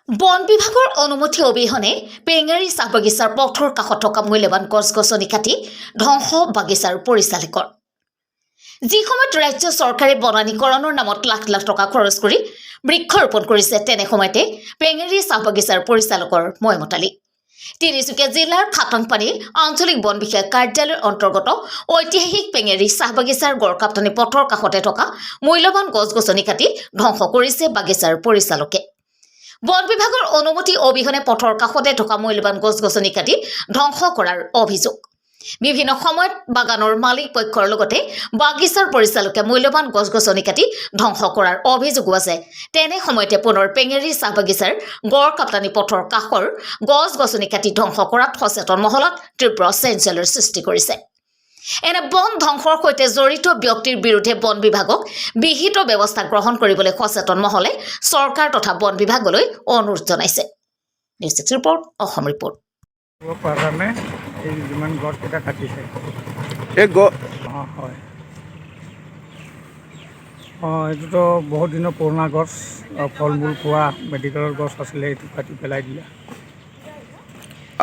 বন বিভাগৰ অনুমতি অবিহনে পেঙেৰী চাহ বাগিচাৰ পথৰ কাষত থকা মূল্যৱান গছ-গছনি কাটি ধ্বংস বাগিচাৰ পৰিচালকৰ। যি সময়ত ৰাজ্য চৰকাৰে বনানীকৰণৰ নামত লাখ লাখ টকা খৰচ কৰি বৃক্ষৰোপণ কৰিছে, তেনে সময়তে পেঙেৰী চাহ বাগিচাৰ পৰিচালকৰ ময়মতালি। তিনিচুকীয়া জিলাৰ খাটাংপানী আঞ্চলিক বন বিষয়া কাৰ্যালয়ৰ অন্তৰ্গত ঐতিহাসিক পেঙেৰী চাহ বাগিচাৰ গড়কাপ্তানি পথৰ কাষতে থকা মূল্যৱান গছ-গছনি কাটি ধ্বংস কৰিছে বাগিচাৰ পৰিচালকে। বন বিভাগৰ অনুমতি অবিহনে পথৰ কাষতে থকা মূল্যৱান গছ-গছনি কাটি ধ্বংস কৰাৰ অভিযোগ। বিভিন্ন সময়ত বাগানৰ মালিক পক্ষৰ লগতে বাগিচাৰ পৰিচালকে মূল্যৱান গছ-গছনি কাটি ধ্বংস কৰাৰ অভিযোগো আছে। তেনে সময়তে পুনৰ পেঙেৰী চাহ বাগিচাৰ গড়কাপ্তানি পথৰ কাষৰ গছ-গছনি কাটি ধ্বংস কৰাত সচেতন মহলত তীব্ৰ চাঞ্চল্যৰ সৃষ্টি কৰিছে। এনে বন ধ্বংসৰ সৈতে জড়িত ব্যক্তিৰ বিৰুদ্ধে বন বিভাগক বিহিত ব্যৱস্থা গ্ৰহণ কৰিবলৈ সচেতন মহলে চৰকাৰ তথা বন বিভাগলৈ অনুৰোধ জনাইছে। News 6 report, Assam report. যিমান গছকেইটা কাটিছে হয়, এইটোতো বহুত দিনৰ পুৰণা গছ, ফল মূল খোৱা মেডিকেলৰ গছ আছিলে, এইটো কাটি পেলাই দিলে।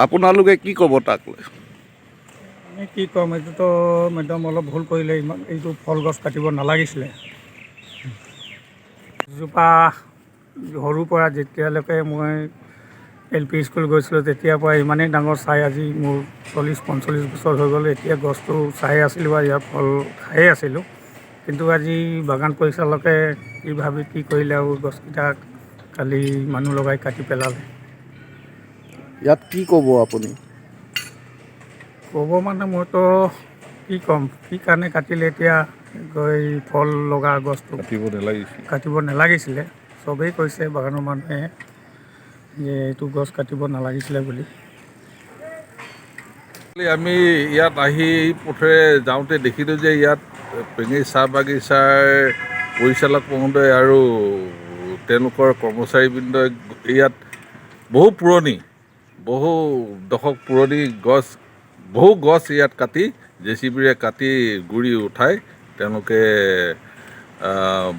আপোনালোকে কি ক'ব তাক লৈ? আমি কি ক'ম, এইটোতো মেডাম অলপ ভুল কৰিলে। ইমান এইটো ফল গছ কাটিব নালাগিছিলে। এজোপা সৰুৰ পৰা যেতিয়ালৈকে মই LP স্কুল গৈছিলোঁ তেতিয়াৰ পৰা ইমানেই ডাঙৰ চাই, আজি মোৰ 40-45 বছৰ হৈ গ'ল। এতিয়া গছটো চাই আছিলোঁ বা ইয়াৰ ফল খায়ে আছিলোঁ, কিন্তু আজি বাগান পৰিচালকে কি ভাবি কি কৰিলে আৰু গছকেইটা কালি মানুহ লগাই কাটি পেলালে। ইয়াত কি ক'ব আপুনি? ক'ব মানে মইতো কি ক'ম, কি কাৰণে কাটিলে। এতিয়া গৈ ফল লগা গছটো কাটিব নালাগিছিলে। চবেই কৈছে বাগানৰ মানুহে যে এইটো গছ কাটিব নালাগিছিলে বুলি। আমি ইয়াত আহি পথেৰে যাওঁতে দেখিলোঁ যে ইয়াত পেঙেৰী চাহ বাগিচাৰ পৰিচালক মহোদয় আৰু তেওঁলোকৰ কৰ্মচাৰীবৃন্দই ইয়াত বহু দশক পুৰণি বহু গছ ইয়াত কাটি JCBৰে কাটি গুৰি উঠাই তেওঁলোকে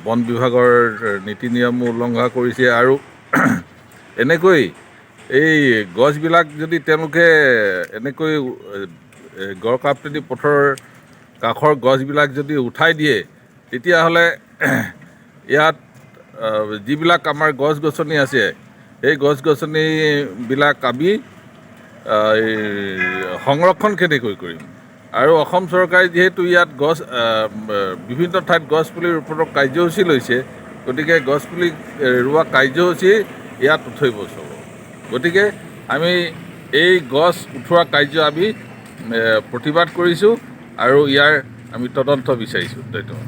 বন বিভাগৰ নীতি নিয়ম উলংঘা কৰিছে। আৰু এনেকৈ এই গছবিলাক যদি তেওঁলোকে এনেকৈ গড়কাপ্তানি পথৰ কাষৰ গছবিলাক যদি উঠাই দিয়ে, তেতিয়াহ'লে ইয়াত যিবিলাক আমাৰ গছ-গছনি আছে, সেই গছ-গছনিবিলাক আমি সংৰক্ষণ কেনেকৈ কৰিম? আৰু অসম চৰকাৰে যিহেতু ইয়াত বিভিন্ন ঠাইত গছপুলি ৰোপণৰ কাৰ্যসূচী লৈছে, গতিকে গছপুলি ৰোৱা কাৰ্যসূচী ইয়াত উঠিব চব। গতিকে আমি এই গছ উঠোৱা কাৰ্য আমি প্ৰতিবাদ কৰিছোঁ আৰু ইয়াৰ আমি তদন্ত বিচাৰিছোঁ। ধন্যবাদ।